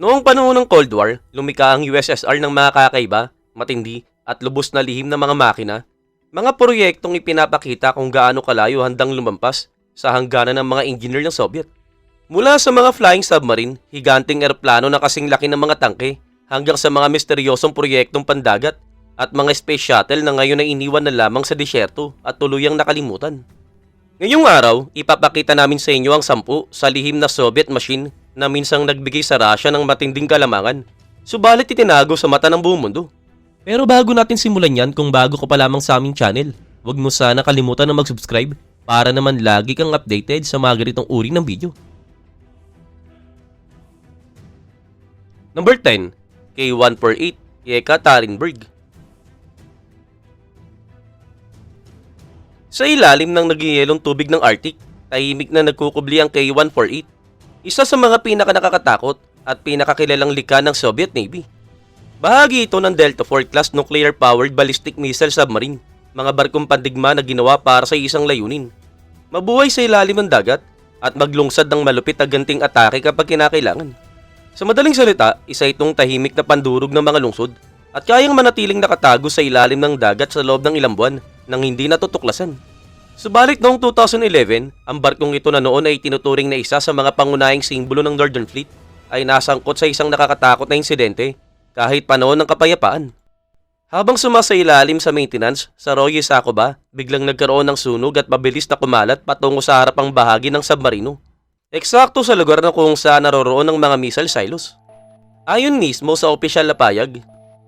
Noong panahon ng Cold War, lumika ang USSR ng mga kakaiba, matindi at lubos na lihim na mga makina, mga proyektong ipinapakita kung gaano kalayo handang lumampas sa hangganan ng mga engineer ng Soviet. Mula sa mga flying submarine, higanting eroplano na kasing laki ng mga tangke, hanggang sa mga misteryosong proyektong pandagat at mga space shuttle na ngayon ay iniwan na lamang sa disyerto at tuluyang nakalimutan. Ngayong araw, ipapakita namin sa inyo ang 10 sa lihim na Soviet machine na minsang nagbigay sa Russia ng matinding kalamangan, subalit itinago sa mata ng buong mundo. Pero bago natin simulan yan, kung bago ka pa lamang sa aming channel, huwag mo sana kalimutan na mag-subscribe para naman lagi kang updated sa mga ganitong uri ng video. Number 10. K148 Yekaterinburg. Sa ilalim ng nagyayelong tubig ng Arctic, tahimik na nagkukubli ang K148, isa sa mga pinakanakakatakot at pinakakilalang likha ng Soviet Navy. Bahagi ito ng Delta IV class nuclear-powered ballistic missile submarine, mga barkong pandigma na ginawa para sa isang layunin: mabuhay sa ilalim ng dagat at maglungsad ng malupit na ganting atake kapag kinakailangan. Sa madaling salita, isa itong tahimik na pandurog ng mga lungsod at kayang manatiling nakatago sa ilalim ng dagat sa loob ng ilang buwan nang hindi natutuklasan. Subalit noong 2011, ang barkong ito na noon ay tinuturing na isa sa mga pangunahing simbolo ng Northern Fleet ay nasangkot sa isang nakakatakot na insidente kahit panahon ng kapayapaan. Habang sumasailalim sa maintenance sa Roye Sakova, biglang nagkaroon ng sunog at mabilis na kumalat patungo sa harapang bahagi ng submarino. Eksakto sa lugar na kung saan naroroon ng mga missile silos. Ayon mismo sa opisyal na payag,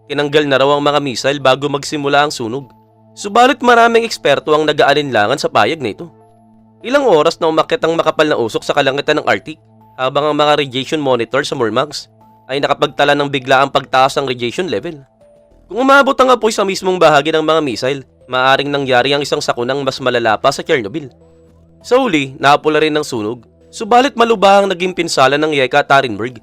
tinanggal na raw ang mga missile bago magsimula ang sunog. Subalit maraming eksperto ang nag-aalinlangan sa payag na ito. Ilang oras na umakyat ang makapal na usok sa kalangitan ng Arctic, habang ang mga radiation monitor sa Murmansk ay nakapagtala ng biglaang pagtaas ng radiation level. Kung umabot ang apoy sa mismong bahagi ng mga missile, maaaring nangyari ang isang sakunang mas malala pa sa Chernobyl. Sa huli, napula rin ng sunog, subalit malubhang naging pinsala ng Yekaterinburg.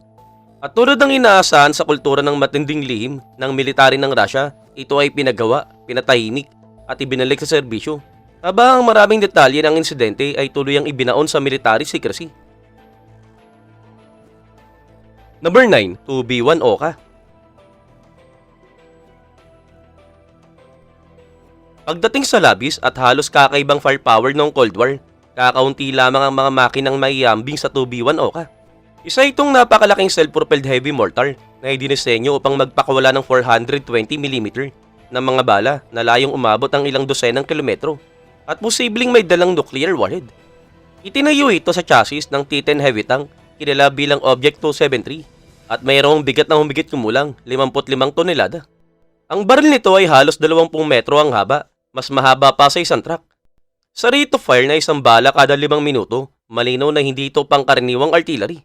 At tulad ng inaasahan sa kultura ng matinding lihim ng military ng Russia, ito ay pinagawa, pinatahimik at ibinalik sa serbisyo, habang maraming detalye ng insidente ay tuluyang ibinaon sa military secrecy. Number 9. 2B1 Oka. Pagdating sa labis at halos kakaibang firepower ng Cold War, kakaunti lamang ang mga makinang maiyambing sa 2B1 Oka. Isa itong napakalaking self-propelled heavy mortar na idinisenyo upang magpakawala ng 420mm ng mga bala na layong umabot ang ilang dosenang kilometro at posibleng may dalang nuclear warhead. Itinayo ito sa chassis ng T-10 heavy tank, kilala bilang Object 273, at mayroong bigat na humigit kumulang 55 tonelada. Ang baril nito ay halos 20 metro ang haba, mas mahaba pa sa isang truck. Sa rate of fire na isang bala kada 5 minuto, malinaw na hindi ito pangkaraniwang artillery.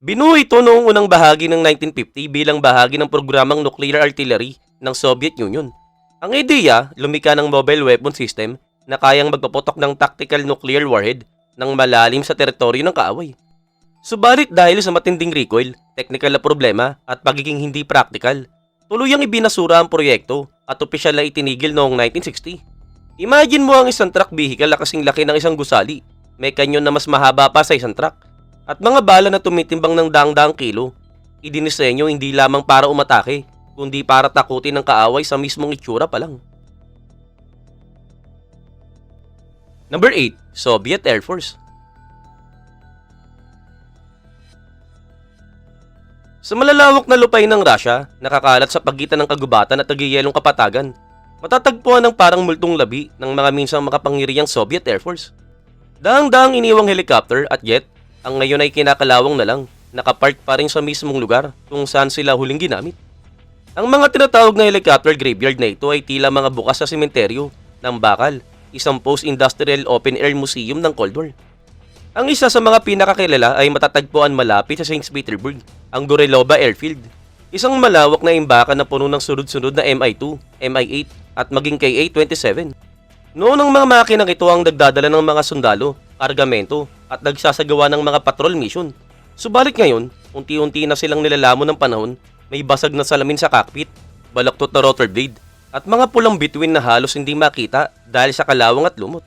Binuo ito noong unang bahagi ng 1950 bilang bahagi ng programang nuclear artillery ng Soviet Union. Ang ideya, lumika ng mobile weapon system na kayang magpaputok ng tactical nuclear warhead ng malalim sa teritoryo ng kaaway. Subalit dahil sa matinding recoil, technical na problema at pagiging hindi practical, tuluyang ibinasura ang proyekto at opisyal na itinigil noong 1960. Imagine mo ang isang truck vehicle na kasing laki ng isang gusali, may kanyon na mas mahaba pa sa isang truck, at mga bala na tumitimbang ng daang-daang kilo, idinisenyo hindi lamang para umatake, kundi para takutin ng kaaway sa mismong itsura pa lang. Number 8. Soviet Air Force. Sa malalawak na lupain ng Russia, nakakalat sa pagitan ng kagubatan at nagyayelong kapatagan, matatagpuan ng parang multong labi ng mga minsang makapangyarihang Soviet Air Force. Daang-daang iniwang helicopter at jet, ang ngayon ay kinakalawang na lang, nakapark pa rin sa mismong lugar kung saan sila huling ginamit. Ang mga tinatawag na helicopter graveyard na ito ay tila mga bukas sa sementeryo ng Bakal, isang post-industrial open-air museum ng Cold War. Ang isa sa mga pinakakilala ay matatagpuan malapit sa St. Petersburg, ang Gorelova Airfield, isang malawak na imbakan na puno ng sunod-sunod na Mi-2, Mi-8 at maging Ka-27. Noon ang mga makinang ito ang nagdadala ng mga sundalo, kargamento at nagsasagawa ng mga patrol mission. Subalit ngayon, unti-unti na silang nilalamon ng panahon, may basag na salamin sa cockpit, balaktot na rotor blade, at mga pulang bituin na halos hindi makita dahil sa kalawang at lumot.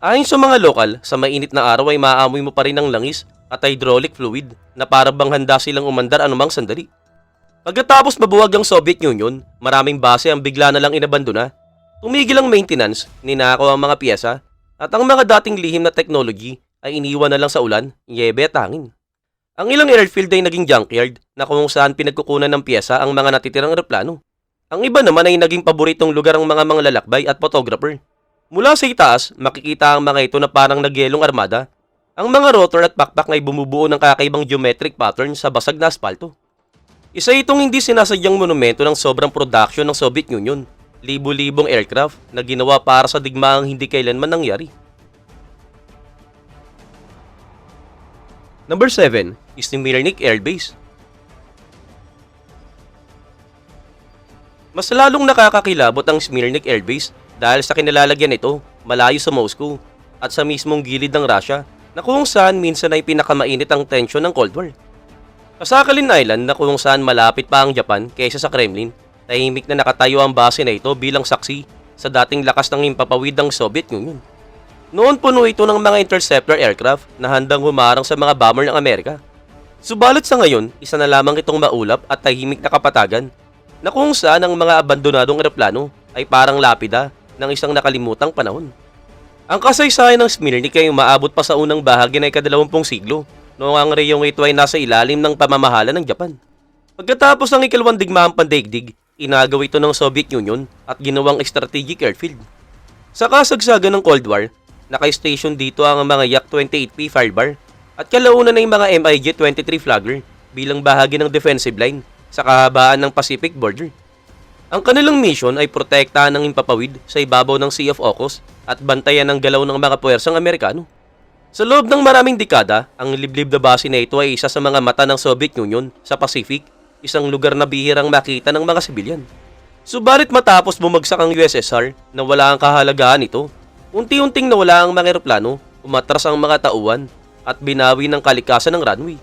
Ayon sa mga lokal, sa mainit na araw ay maaamoy mo pa rin ang langis at hydraulic fluid na para bang handa silang umandar anumang sandali. Pagkatapos mabuwag ang Soviet Union, maraming base ang bigla na lang inabandona. Tumigil ang maintenance, ninakaw ang mga piyesa, at ang mga dating lihim na technology ay iniwan na lang sa ulan, yebe at hangin. Ang ilang airfield ay naging junkyard na kung saan pinagkukunan ng piyesa ang mga natitirang eroplano. Ang iba naman ay naging paboritong lugar ng mga lalakbay at photographer. Mula sa itaas, makikita ang mga ito na parang nagyelong armada. Ang mga rotor at pakpak ay bumubuo ng kakaibang geometric pattern sa basag na asfalto. Isa itong hindi sinasadyang monumento ng sobrang production ng Soviet Union. Libo-libong aircraft na ginawa para sa digmaang hindi kailanman nangyari. Number 7 is Smirnik Air Base. Mas lalong nakakakilabot ang Smirnik Air Base dahil sa kinalalagyan nito malayo sa Moscow at sa mismong gilid ng Russia na kung saan minsan ay pinakamainit ang tensyon ng Cold War. Sa Sakhalin Island na kung saan malapit pa ang Japan kaysa sa Kremlin, tahimik na nakatayo ang base na ito bilang saksi sa dating lakas ng himpapawid ng Soviet Union. Noon puno ito ng mga interceptor aircraft na handang humarang sa mga bomber ng Amerika. Subalit sa ngayon, isa na lamang itong maulap at tahimik na kapatagan na kung saan ang mga abandonadong eroplano ay parang lapida ng isang nakalimutang panahon. Ang kasaysayan ng Smirnik ay umaabot pa sa unang bahagi ng ika-20 siglo noong ang reyong ito ay nasa ilalim ng pamamahala ng Japan. Pagkatapos ng ikalawang digmaang pandaigdig, inagaw ito ng Soviet Union at ginawang strategic airfield. Sa kasagsagan ng Cold War, naka-station dito ang mga Yak-28P Firebar at kalaunan na yung mga MiG-23 Flagger bilang bahagi ng defensive line sa kahabaan ng Pacific border. Ang kanilang mission ay protektahan ng himpapawid sa ibabaw ng Sea of Okhotsk at bantayan ang galaw ng mga puwersang Amerikano. Sa loob ng maraming dekada, ang liblib na base na ito ay isa sa mga mata ng Soviet Union sa Pacific, isang lugar na bihirang makita ng mga sibilyan. Subalit matapos bumagsak ang USSR na wala ang kahalagahan nito, unti-unting nawala ang mga eroplano, umatras ang mga tauhan, at binawi ng kalikasan ng runway.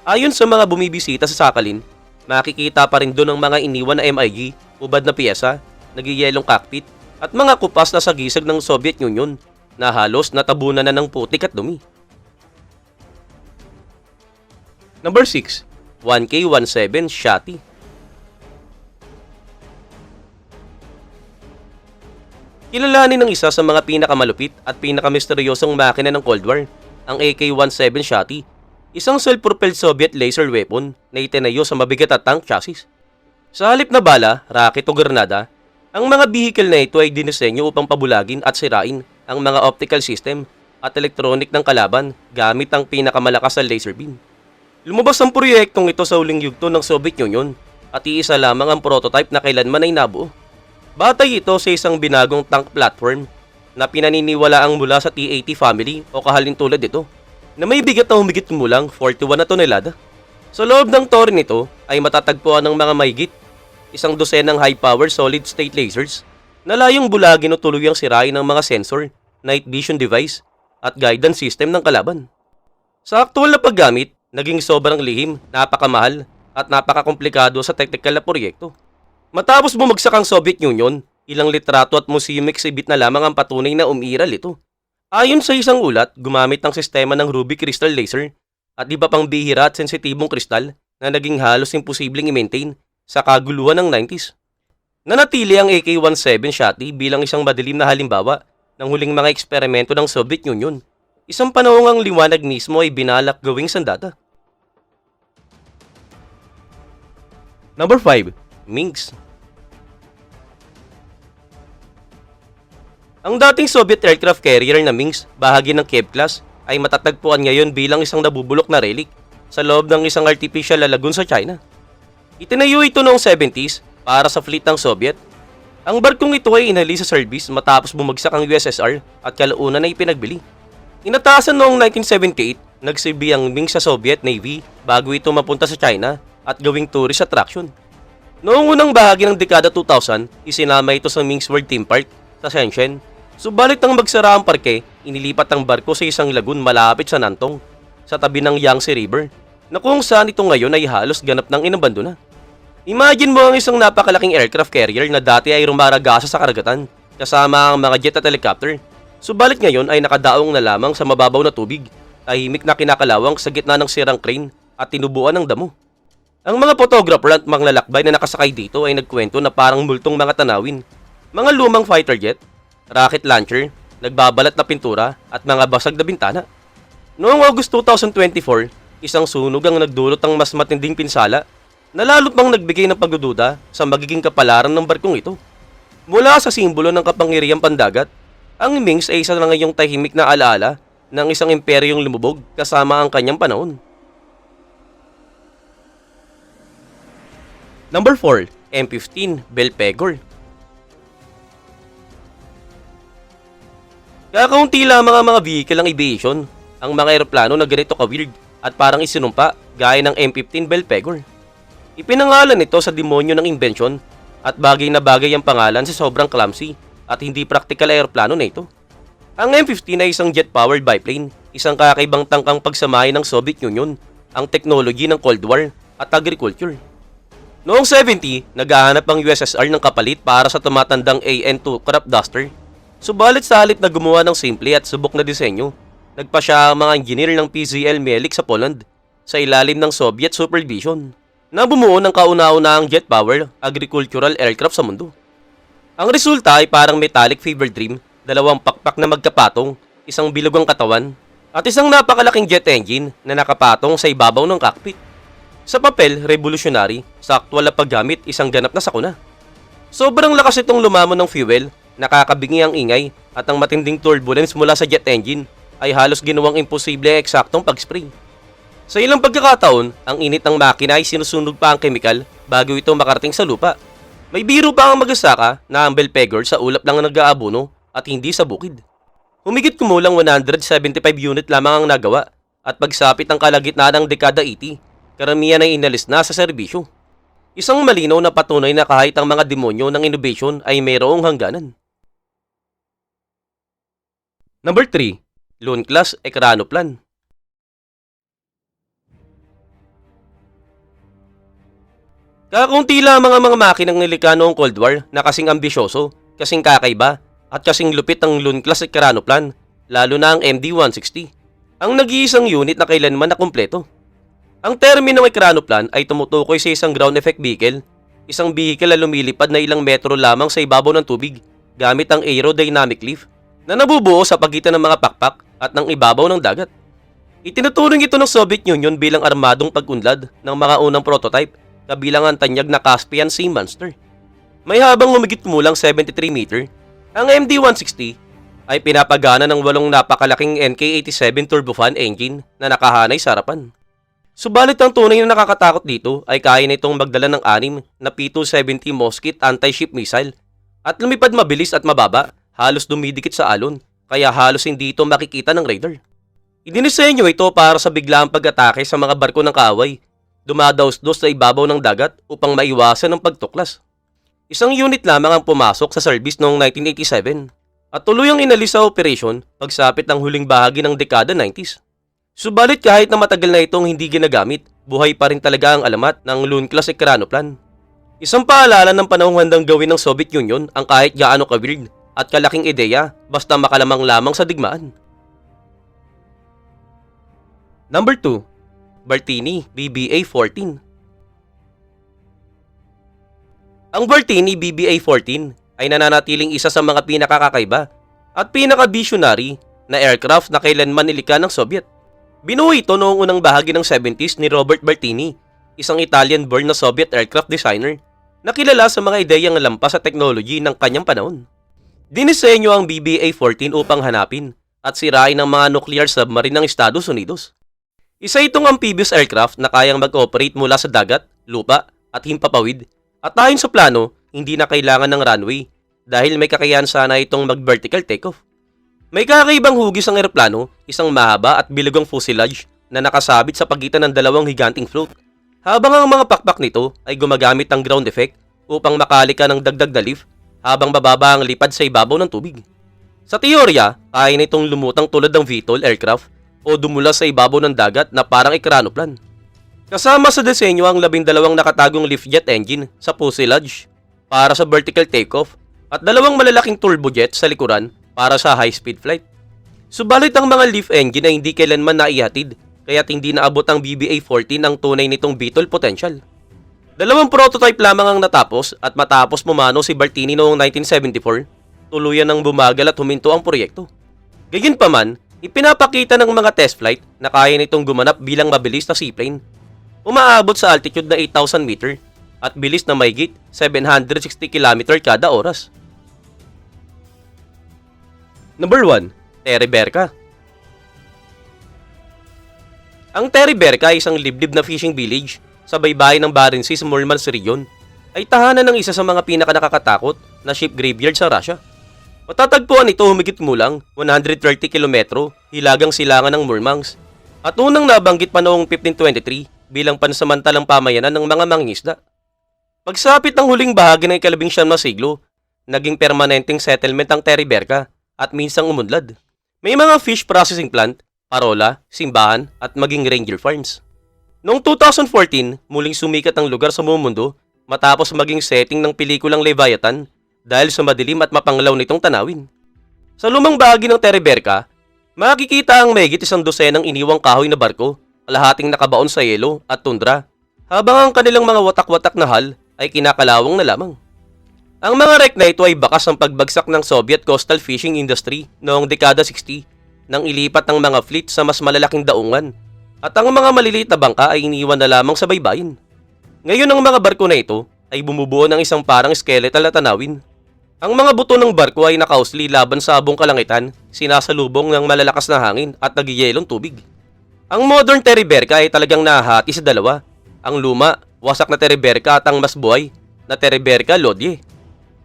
Ayon sa mga bumibisita sa Sakhalin, makikita pa rin doon ang mga iniwan na MiG, ubad na piyesa, nagyayelong cockpit, at mga kupas na sagisag ng Soviet Union na halos natabunan na ng putik at dumi. Number 6, 1K-17 Shati. Kilalanin ng isa sa mga pinakamalupit at pinakamisteryosong makina ng Cold War, ang AK-17 Shati, isang self-propelled Soviet laser weapon na itinayo sa mabigat at tank chassis. Sa halip na bala, rocket o granada, ang mga vehicle na ito ay dinisenyo upang pabulagin at sirain ang mga optical system at electronic ng kalaban gamit ang pinakamalakas na laser beam. Lumabas ang proyektong ito sa huling yugto ng Soviet Union at iisa lamang ang prototype na kailanman ay nabuo. Batay ito sa isang binagong tank platform na pinaniniwalaang mula sa T-80 family o kahalin tulad ito na may bigat na humigit kumulang 41 na tonelada. Sa loob ng tore nito ay matatagpuan ng mga mahigit isang dosenang high-power solid-state lasers na layong bulagin o tuluyang sirain ng mga sensor, night vision device at guidance system ng kalaban. Sa aktual na paggamit, naging sobrang lihim, napakamahal at napakakomplikado sa technical na proyekto. Matapos bumagsak ang Soviet Union, ilang litrato at museum exhibit na lamang ang patunay na umiiral ito. Ayon sa isang ulat, gumamit ng sistema ng Ruby crystal laser at iba pang bihira at sensitibong kristal na naging halos imposibleng i-maintain sa kaguluhan ng 90s. Nanatili ang AK-17 Shati bilang isang madilim na halimbawa ng huling mga eksperimento ng Soviet Union. Isang panahong ang liwanag mismo ay binalak gawing sandata. Number 5, Minsk. Ang dating Soviet aircraft carrier na Minsk, bahagi ng Kiev class, ay matatagpuan ngayon bilang isang nabubulok na relic sa loob ng isang artificial na lagoon sa China. Itinayo ito noong 70s para sa fleet ng Soviet. Ang barkong ito ay inali sa service matapos bumagsak ang USSR at kalaunan ay pinagbili. Inatasan noong 1978, nagsilbi ang Minsk sa Soviet Navy bago ito mapunta sa China at gawing tourist attraction. Noong unang bahagi ng dekada 2000, isinama ito sa Minsk World Theme Park sa Shenzhen. Subalit nang magsara ang parke, inilipat ang barko sa isang lagoon malapit sa Nantong, sa tabi ng Yangtze River, na kung saan ito ngayon ay halos ganap ng inabandona. Imagine mo ang isang napakalaking aircraft carrier na dati ay rumaragasa sa karagatan, kasama ang mga jet at helicopter. Subalit ngayon ay nakadaong na lamang sa mababaw na tubig, tahimik na kinakalawang sa gitna ng sirang crane at tinubuan ng damo. Ang mga photographer at mga lalakbay na nakasakay dito ay nagkwento na parang multong mga tanawin, mga lumang fighter jet, rocket launcher, nagbabalat na pintura at mga basag na bintana. Noong August 2024, isang sunog ang nagdulot ng mas matinding pinsala na lalo't pang nagbigay ng pagdududa sa magiging kapalaran ng barkong ito. Mula sa simbolo ng kapangyarihang pandagat, ang Mings ay isa na ngayong tahimik na alaala ng isang imperyong lumubog kasama ang kanyang panahon. Number 4, M15 Belpegor. Kakaunti lamang ang mga vehicle ng aviation, ang mga eroplano na ganito ka-weird at parang isinumpa gaya ng M15 Belpegor. Ipinangalan ito sa demonyo ng invention at bagay na bagay ang pangalan sa sobrang clumsy at hindi practical eroplano na ito. Ang M15 ay isang jet-powered biplane, isang kakaibang tangkang pagsamahin ng Soviet Union, ang technology ng Cold War at agriculture. Noong 70, naghahanap ang USSR ng kapalit para sa tumatandang AN-2 crop duster. Subalit sa halip na gumawa ng simple at subok na disenyo, nagpa siya ang mga engineer ng PZL Melik sa Poland sa ilalim ng Soviet supervision na bumuo ng kauna-unahang jet-powered agricultural aircraft sa mundo. Ang resulta ay parang metallic fever dream, dalawang pakpak na magkapatong, isang bilugang katawan, at isang napakalaking jet engine na nakapatong sa ibabaw ng cockpit. Sa papel, revolutionary, sa aktwal na paggamit, isang ganap na sakuna. Sobrang lakas itong lumamon ng fuel, nakakabingi ang ingay, at ang matinding turbulence mula sa jet engine ay halos ginawang imposible ang eksaktong pag-spray. Sa ilang pagkakataon, ang init ng makina ay sinusunog pa ang kemikal bago ito makarating sa lupa. May biro pa ang mag-asaka na ang Belpegor sa ulap lang ang nag-aabuno at hindi sa bukid. Humigit kumulang 175 unit lamang ang nagawa at pagsapit ng kalagitnaan ng dekada 80, karamihan ay inalis na sa serbisyo. Isang malinaw na patunay na kahit ang mga demonyo ng innovation ay mayroong hangganan. Number 3, Lone Class Ekranoplan. Kakaunti lamang ang mga makinang nilikha noong Cold War na kasing ambisyoso, kasing kakaiba, at kasing lupit ng Lone Class Ekranoplan, lalo na ang MD-160, ang nag-iisang unit na kailanman na kumpleto. Ang terminong ekranoplan ay tumutukoy sa isang ground effect vehicle, isang vehicle na lumilipad na ilang metro lamang sa ibabaw ng tubig gamit ang aerodynamic lift na nabubuo sa pagitan ng mga pakpak at ng ibabaw ng dagat. Itinuturing ito ng Soviet Union bilang armadong pag-unlad ng mga unang prototype kabilang ang tanyag na Caspian Sea Monster. May habang humigit kumulang 73 meter, ang MD-160 ay pinapagana ng 8 napakalaking NK-87 turbofan engine na nakahanay sa harapan. Subalit ang tunay na nakakatakot dito ay kaya nitong magdala ng 6 na P-270 Moskit anti-ship missile at lumipad mabilis at mababa, halos dumidikit sa alon, kaya halos hindi ito makikita ng radar. Idinisenyo ito para sa biglaang pag-atake sa mga barko ng kaaway, dumadaos-dos sa ibabaw ng dagat upang maiwasan ang pagtuklas. Isang unit lamang ang pumasok sa service noong 1987 at tuluyang inalis sa operasyon pagsapit ng huling bahagi ng dekada 90s. Subalit kahit na matagal na itong hindi ginagamit, buhay pa rin talaga ang alamat ng Lone Class Ekranoplan. Isang paalala ng panahong handang gawin ng Soviet Union ang kahit gaano ka-weird at kalaking ideya basta makalamang lamang sa digmaan. Number 2, Bartini BBA-14. Ang Bartini BBA-14 ay nananatiling isa sa mga pinakakakaiba at pinaka-visionary na aircraft na kailanman nilikha ng Soviet. Binuo ito noong unang bahagi ng 70s ni Robert Bartini, isang Italian-born na Soviet aircraft designer na kilala sa mga ideyang lampas sa technology ng kanyang panahon. Dinisenyo ang BBA-14 upang hanapin at sirain ang mga nuclear submarine ng Estados Unidos. Isa itong amphibious aircraft na kayang mag-operate mula sa dagat, lupa at himpapawid at ayon sa plano, hindi na kailangan ng runway dahil may kakayahan sana itong mag-vertical takeoff. May kakaibang hugis ang eroplano, isang mahaba at bilugang fuselage na nakasabit sa pagitan ng dalawang higanting float. Habang ang mga pakpak nito ay gumagamit ng ground effect upang makalika ng dagdag na lift habang bababa ang lipad sa ibabaw ng tubig. Sa teorya, kaya nitong lumutang tulad ng VTOL aircraft o dumula sa ibabaw ng dagat na parang ekranoplan. Kasama sa disenyo ang 12 nakatagong lift jet engine sa fuselage para sa vertical takeoff at 2 malalaking turbojet sa likuran para sa high-speed flight. Subalit ang mga LEAF engine ay hindi kailanman naihatid, kaya't hindi naabot ang BBA-14 ang tunay nitong VTOL potential. Dalawang prototype lamang ang natapos at matapos pumano si Bartini noong 1974, tuluyan ng bumagal at huminto ang proyekto. Gayunpaman, ipinapakita ng mga test flight na kaya nitong gumanap bilang mabilis na seaplane. Umaabot sa altitude na 8,000 meter at bilis na mahigit 760 km kada oras. Number 1. Tereberka. Ang Tereberka ay isang liblib na fishing village sa baybayin ng Barents Sea sa Murmansk region, ay tahanan ng isa sa mga pinakanakakatakot na ship graveyard sa Russia. Matatagpuan ito humigit kumulang 130 kilometro hilagang silangan ng Murmansk at unang nabanggit pa noong 1523 bilang pansamantalang pamayanan ng mga mangingisda. Pagsapit ng huling bahagi ng ika-19 na siglo, naging permanenteng settlement ang Tereberka at minsang umunlad. May mga fish processing plant, parola, simbahan at maging ranger farms. Noong 2014, muling sumikat ang lugar sa buong mundo matapos maging setting ng pelikulang Leviathan dahil sa madilim at mapanglaw nitong tanawin. Sa lumang bahagi ng Tereberka, makikita ang mahigit 100 iniwang kahoy na barko, kalahating nakabaon sa yelo at tundra, habang ang kanilang mga watak-watak na hal ay kinakalawang na lamang. Ang mga wreck na ito ay bakas ng pagbagsak ng Soviet coastal fishing industry noong dekada 60 nang ilipat ang mga fleet sa mas malalaking daungan at ang mga maliliit na bangka ay iniwan na lamang sa baybayin. Ngayon ang mga barko na ito ay bumubuo ng isang parang skeletal na tanawin. Ang mga buto ng barko ay nakausli laban sa abong kalangitan, sinasalubong ng malalakas na hangin at nagyayelong tubig. Ang modern Tereberka ay talagang nahahati sa dalawa, ang luma, wasak na Tereberka at ang mas buhay na Tereberka Lodye.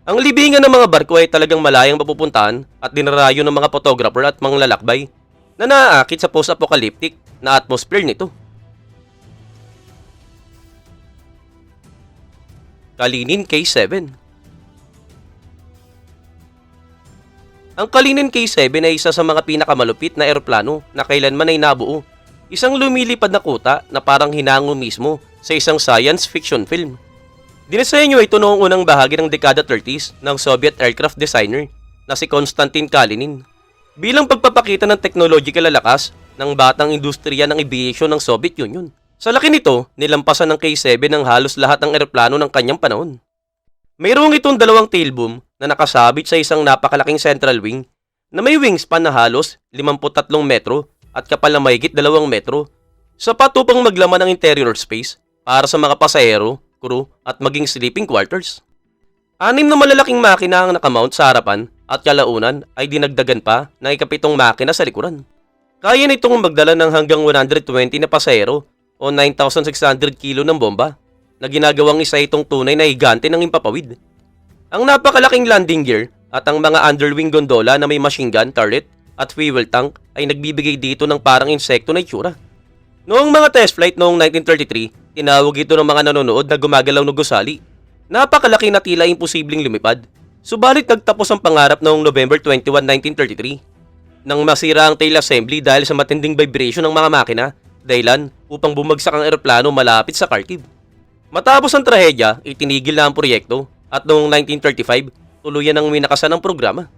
Ang libingan ng mga barko ay talagang malayang mapupuntahan at dinarayo ng mga photographer at mga lalakbay na naaakit sa post-apocalyptic na atmosphere nito. Kalinin K-7. Ang Kalinin K-7 ay isa sa mga pinakamalupit na eroplano na kailanman ay nabuo. Isang lumilipad na kuta na parang hinango mismo sa isang science fiction film. Dinisenyo ito noong unang bahagi ng dekada 30s ng Soviet aircraft designer na si Konstantin Kalinin bilang pagpapakita ng technological na lakas ng batang industriya ng aviation ng Soviet Union. Sa laki nito, nilampasan ng K-7 ang halos lahat ng eroplano ng kanyang panahon. Mayroong itong dalawang tailboom na nakasabit sa isang napakalaking central wing na may wingspan na halos 53 metro at kapal na mahigit 2 metro, sapat upang maglaman ng interior space para sa mga pasahero, crew at maging sleeping quarters. 6 na malalaking makina ang nakamount sa harapan at kalaunan ay dinagdagan pa ng ikapitong makina sa likuran. Kaya nitong magdala ng hanggang 120 na pasahero o 9,600 kilo ng bomba na ginagawang isa itong tunay na higante ng impapawid. Ang napakalaking landing gear at ang mga underwing gondola na may machine gun, turret at fuel tank ay nagbibigay dito ng parang insekto na itsura. Noong mga test flight noong 1933, tinawag ito ng mga nanonood na gumagalaw na gusali. Napakalaki na tila imposibleng lumipad. Subalit nagtapos ang pangarap noong November 21, 1933 nang masira ang tail assembly dahil sa matinding vibration ng mga makina, dahilan upang bumagsak ang eroplano malapit sa Kharkiv. Matapos ang trahedya, itinigil na ang proyekto at noong 1935, tuluyan ang winakasan ng programa.